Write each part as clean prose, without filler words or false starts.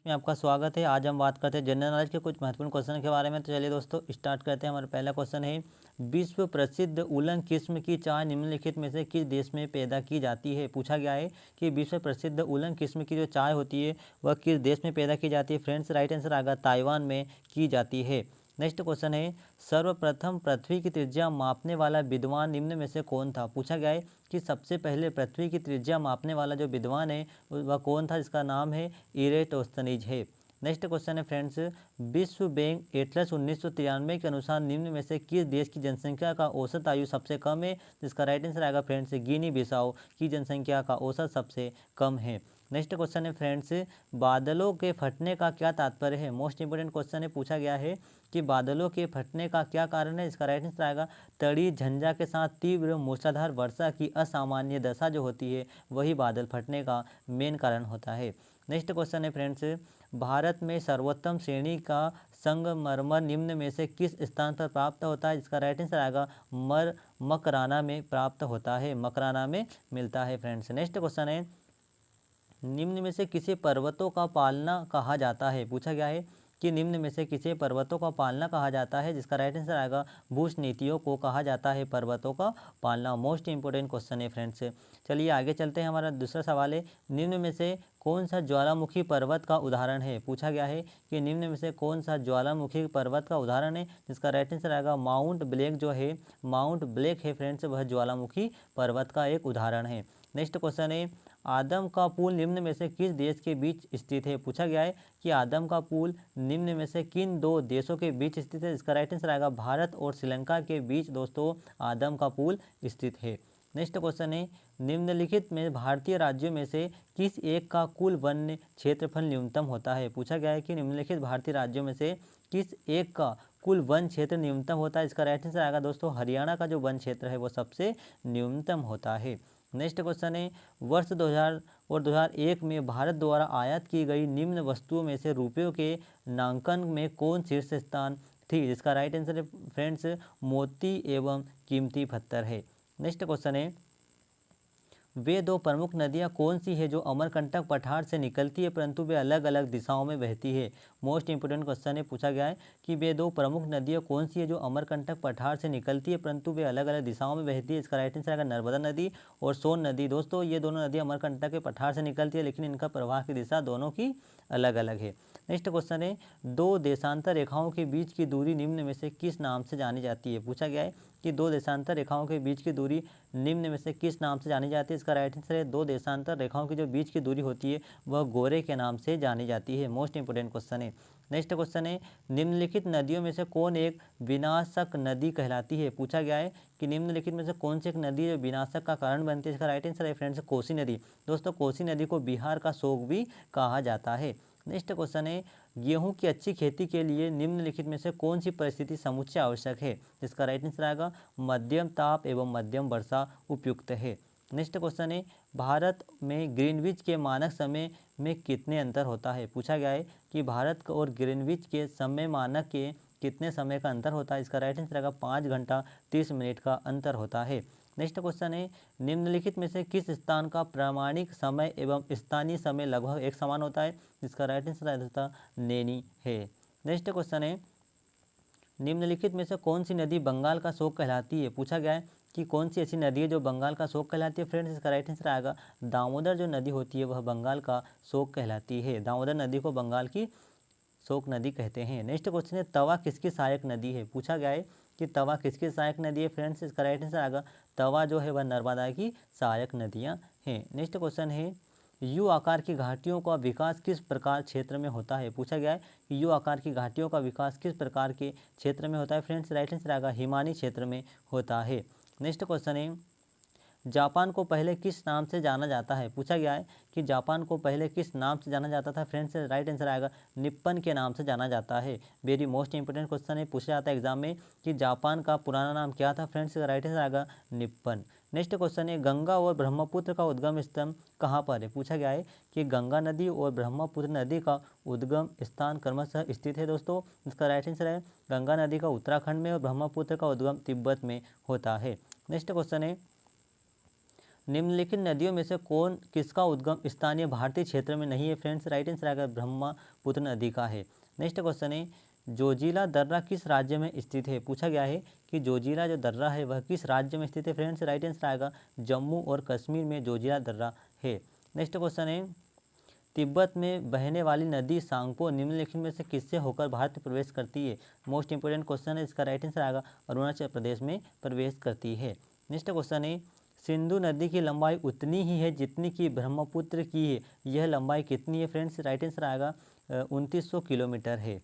में आपका स्वागत है। आज हम बात करते हैं जनरल नॉलेज के कुछ महत्वपूर्ण क्वेश्चन के बारे में। तो चलिए दोस्तों स्टार्ट करते हैं। हमारा पहला क्वेश्चन है, विश्व प्रसिद्ध उलन किस्म की चाय निम्नलिखित में से किस देश में पैदा की जाती है। पूछा गया है कि विश्व प्रसिद्ध उलन किस्म की जो चाय होती है वह किस देश में पैदा की जाती है। फ्रेंड्स राइट आंसर आएगा ताइवान में की जाती है। नेक्स्ट क्वेश्चन है, सर्वप्रथम पृथ्वी की त्रिज्या मापने वाला विद्वान निम्न में से कौन था। पूछा गया है कि सबसे पहले पृथ्वी की त्रिज्या मापने वाला जो विद्वान है वह कौन था, जिसका नाम है इरेटोस्थनीज है। नेक्स्ट क्वेश्चन है फ्रेंड्स, विश्व बैंक एटलस 1993 के अनुसार निम्न में से किस देश की जनसंख्या का औसत आयु सबसे कम है, जिसका राइट आंसर आएगा फ्रेंड्स गिनी बिसाओ की जनसंख्या का औसत सबसे कम है। नेक्स्ट क्वेश्चन है फ्रेंड्स, बादलों के फटने का क्या तात्पर्य है। मोस्ट इंपोर्टेंट क्वेश्चन है, पूछा गया है कि बादलों के फटने का क्या कारण है। इसका राइट आंसर आएगा तड़ी झंझा के साथ तीव्र मूसलाधार वर्षा की असामान्य दशा जो होती है वही बादल फटने का मेन कारण होता है। नेक्स्ट क्वेश्चन है फ्रेंड्स, भारत में सर्वोत्तम श्रेणी का संगमरमर निम्न में से किस स्थान पर प्राप्त होता है। इसका राइट आंसर आएगा मकराना में प्राप्त होता है, मकराना में मिलता है फ्रेंड्स। नेक्स्ट क्वेश्चन है, निम्न में से किसे पर्वतों का पालना कहा जाता है। पूछा गया है कि निम्न में से किसे पर्वतों का पालना कहा जाता है, जिसका राइट आंसर आएगा बुश नीतियों को कहा जाता है पर्वतों का पालना। मोस्ट इंपोर्टेंट क्वेश्चन है फ्रेंड्स। चलिए आगे चलते हैं। हमारा दूसरा सवाल है, निम्न में से कौन सा ज्वालामुखी पर्वत का उदाहरण है। पूछा गया है कि निम्न में से कौन सा ज्वालामुखी पर्वत का उदाहरण है, जिसका राइट आंसर आएगा माउंट ब्लैक जो है, माउंट ब्लैक है फ्रेंड्स, वह ज्वालामुखी पर्वत का एक उदाहरण है। नेक्स्ट क्वेश्चन है, आदम का पुल निम्न में से किस देश के बीच स्थित है। पूछा गया है कि आदम का पुल निम्न में से किन दो देशों के बीच स्थित है। इसका राइट आंसर आएगा भारत और श्रीलंका के बीच दोस्तों आदम का पुल स्थित है। नेक्स्ट क्वेश्चन है, निम्नलिखित में भारतीय राज्यों में से किस एक का कुल वन्य क्षेत्रफल न्यूनतम होता है। पूछा गया है कि निम्नलिखित भारतीय राज्यों में से किस एक का कुल वन क्षेत्र न्यूनतम होता है। इसका राइट आंसर आएगा दोस्तों हरियाणा का जो वन क्षेत्र है वो सबसे न्यूनतम होता है। नेक्स्ट क्वेश्चन है, वर्ष 2000 और 2001 में भारत द्वारा आयात की गई निम्न वस्तुओं में से रुपयों के नामांकन में कौन शीर्ष स्थान थी। जिसका राइट आंसर है फ्रेंड्स मोती एवं कीमती पत्थर है। नेक्स्ट क्वेश्चन है, वे दो प्रमुख नदियां कौन सी है जो अमरकंटक पठार से निकलती है परंतु वे अलग अलग दिशाओं में बहती है। मोस्ट इंपोर्टेंट क्वेश्चन है, पूछा गया है कि वे दो प्रमुख नदियां कौन सी है जो अमरकंटक पठार से निकलती है परंतु वे अलग अलग दिशाओं में बहती है। इसका राइट आंसर आएगा नर्मदा नदी और सोन नदी। दोस्तों ये दोनों नदियाँ अमरकंटक के पठार से निकलती है लेकिन इनका प्रवाह की दिशा दोनों की अलग अलग है। नेक्स्ट क्वेश्चन है, दो देशांतर रेखाओं के बीच की दूरी निम्न में से किस नाम से जानी जाती है। पूछा गया है कि दो देशांतर रेखाओं के बीच की दूरी निम्न में से किस नाम से जानी जाती है। इसका राइट आंसर है दो देशांतर रेखाओं की जो बीच की दूरी होती है वह गोरे के नाम से जानी जाती है। मोस्ट इंपोर्टेंट क्वेश्चन है। नेक्स्ट क्वेश्चन है, निम्नलिखित नदियों में से कौन एक विनाशक नदी कहलाती है। पूछा गया है कि निम्नलिखित में से कौन सी एक नदी जो विनाशक का कारण बनती है। इसका राइट आंसर है फ्रेंड्स कोसी नदी। दोस्तों कोसी नदी को बिहार का शोक भी कहा जाता है। नेक्स्ट क्वेश्चन है, गेहूं की अच्छी खेती के लिए निम्नलिखित में से कौन सी परिस्थिति समुच्चय आवश्यक है। जिसका राइट आंसर आएगा मध्यम ताप एवं मध्यम वर्षा उपयुक्त है। नेक्स्ट क्वेश्चन है, भारत में ग्रीनविच के मानक समय में कितने अंतर होता है। पूछा गया है कि भारत और ग्रीनविच के समय मानक के कितने समय का अंतर होता है। इसका राइट आंसर आएगा 5 घंटा 30 मिनट का अंतर होता है। नेक्स्ट क्वेश्चन है, निम्नलिखित में से किस स्थान का प्रामाणिक समय एवं स्थानीय समय लगभग एक समान होता है। जिसका राइट आंसर नैनी है। नेक्स्ट क्वेश्चन है, निम्नलिखित में से कौन सी नदी बंगाल का शोक कहलाती है। पूछा गया है कि कौन सी ऐसी नदी है जो बंगाल का शोक कहलाती है। फ्रेंड्स इसका राइट आंसर आएगा दामोदर जो नदी होती है वह बंगाल का शोक कहलाती है। दामोदर नदी को बंगाल की शोक नदी कहते हैं। नेक्स्ट क्वेश्चन है, तवा किसकी सहायक नदी है। पूछा गया है कि तवा किसकी सहायक नदी है। फ्रेंड्स इसका राइट आंसर आएगा तवा जो है वह नर्मदा की सहायक नदियाँ हैं। नेक्स्ट क्वेश्चन है, यू आकार की घाटियों का विकास किस प्रकार क्षेत्र में होता है। पूछा गया है कि यू आकार की घाटियों का विकास किस प्रकार के क्षेत्र में होता है। फ्रेंड्स राइट आंसर आएगा हिमानी क्षेत्र में होता है। नेक्स्ट क्वेश्चन है, जापान को पहले किस नाम से जाना जाता है। पूछा गया है कि जापान को पहले किस नाम से जाना जाता था। फ्रेंड्स राइट आंसर आएगा निप्पन के नाम से जाना जाता है। वेरी मोस्ट इंपोर्टेंट क्वेश्चन है, पूछा जाता है एग्जाम में कि जापान का पुराना नाम क्या था। फ्रेंड्स राइट आंसर आएगा निप्पन। नेक्स्ट क्वेश्चन है, गंगा और ब्रह्मपुत्र का उद्गम स्थान कहाँ पर है। पूछा गया है कि गंगा नदी और ब्रह्मपुत्र नदी का उद्गम स्थान क्रमशः स्थित है। दोस्तों इसका राइट आंसर है गंगा नदी का उत्तराखंड में और ब्रह्मपुत्र का उद्गम तिब्बत में होता है। नेक्स्ट क्वेश्चन है, निम्नलिखित नदियों में से कौन किसका उद्गम स्थानीय भारतीय क्षेत्र में नहीं है फ्रेंड्स? राइट आंसर आएगा ब्रह्मपुत्र नदी का है। नेक्स्ट क्वेश्चन है जोजिला दर्रा किस राज्य में स्थित है? पूछा गया है कि जोजिला जो दर्रा है वह किस राज्य में स्थित है फ्रेंड्स? राइट आंसर आएगा जम्मू और कश्मीर में जोजिला दर्रा है। नेक्स्ट क्वेश्चन है तिब्बत में बहने वाली नदी सांगपो निम्नलिखित में से किससे होकर भारत में प्रवेश करती है? मोस्ट इंपोर्टेंट क्वेश्चन है, इसका राइट आंसर आएगा अरुणाचल प्रदेश में प्रवेश करती है। नेक्स्ट क्वेश्चन है सिंधु नदी की लंबाई उतनी ही है जितनी कि ब्रह्मपुत्र की है, यह लंबाई कितनी है फ्रेंड्स? राइट आंसर आएगा 2900 किलोमीटर है।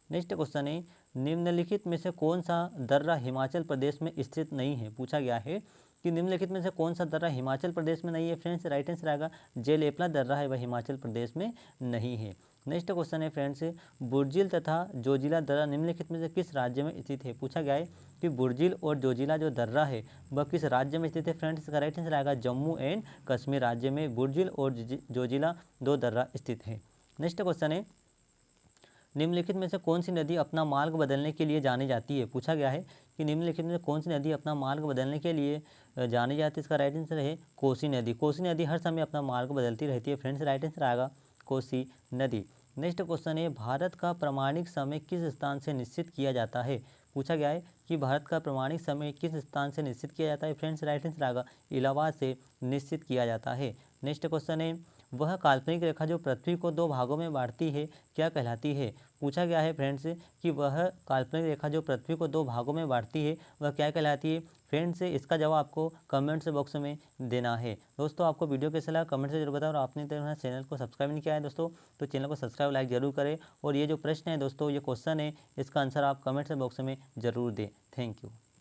नेक्स्ट क्वेश्चन है निम्नलिखित में से कौन सा दर्रा हिमाचल प्रदेश में स्थित नहीं है? पूछा गया है कि निम्नलिखित में से कौन सा दर्रा हिमाचल प्रदेश में नहीं है फ्रेंड्स? राइट आंसर आएगा जेलेपना दर्रा है वह हिमाचल प्रदेश में नहीं है। नेक्स्ट क्वेश्चन है फ्रेंड्स बुर्जिल तथा जोजिला दर्रा निम्नलिखित में से किस राज्य में स्थित है? पूछा गया है कि बुर्जिल और जोजिला जो दर्रा है वह किस राज्य में स्थित है फ्रेंड्स? इसका राइट आंसर आएगा जम्मू एंड कश्मीर राज्य में बुर्जिल और जोजिला दो दर्रा स्थित है। नेक्स्ट क्वेश्चन है निम्नलिखित में से कौन सी नदी अपना मार्ग बदलने के लिए जानी जाती है? पूछा गया है कि निम्नलिखित में से कौन सी नदी अपना मार्ग बदलने के लिए जानी जाती है? इसका राइट आंसर है कोसी नदी। कोसी नदी हर समय अपना मार्ग बदलती रहती है फ्रेंड्स। राइट आंसर आएगा कोसी नदी। नेक्स्ट क्वेश्चन है भारत का प्रमाणिक समय किस स्थान से निश्चित किया जाता है? पूछा गया है कि भारत का प्रमाणिक समय किस स्थान से निश्चित किया जाता है फ्रेंड्स? राइट आंसर आएगा इलाहाबाद से निश्चित किया जाता है। नेक्स्ट क्वेश्चन है वह काल्पनिक रेखा जो पृथ्वी को दो भागों में बांटती है क्या कहलाती है? पूछा गया है फ्रेंड्स कि वह काल्पनिक रेखा जो पृथ्वी को दो भागों में बांटती है वह क्या कहलाती है? फ्रेंड्स इसका जवाब आपको कमेंट्स बॉक्स में देना है। दोस्तों आपको वीडियो कैसा लगा कमेंट से जरूर बताओ, और आपने तो चैनल को सब्सक्राइब नहीं किया है दोस्तों तो चैनल को सब्सक्राइब लाइक जरूर करें। और ये जो प्रश्न है दोस्तों ये क्वेश्चन है इसका आंसर आप कमेंट्स बॉक्स में ज़रूर दें। Thank you.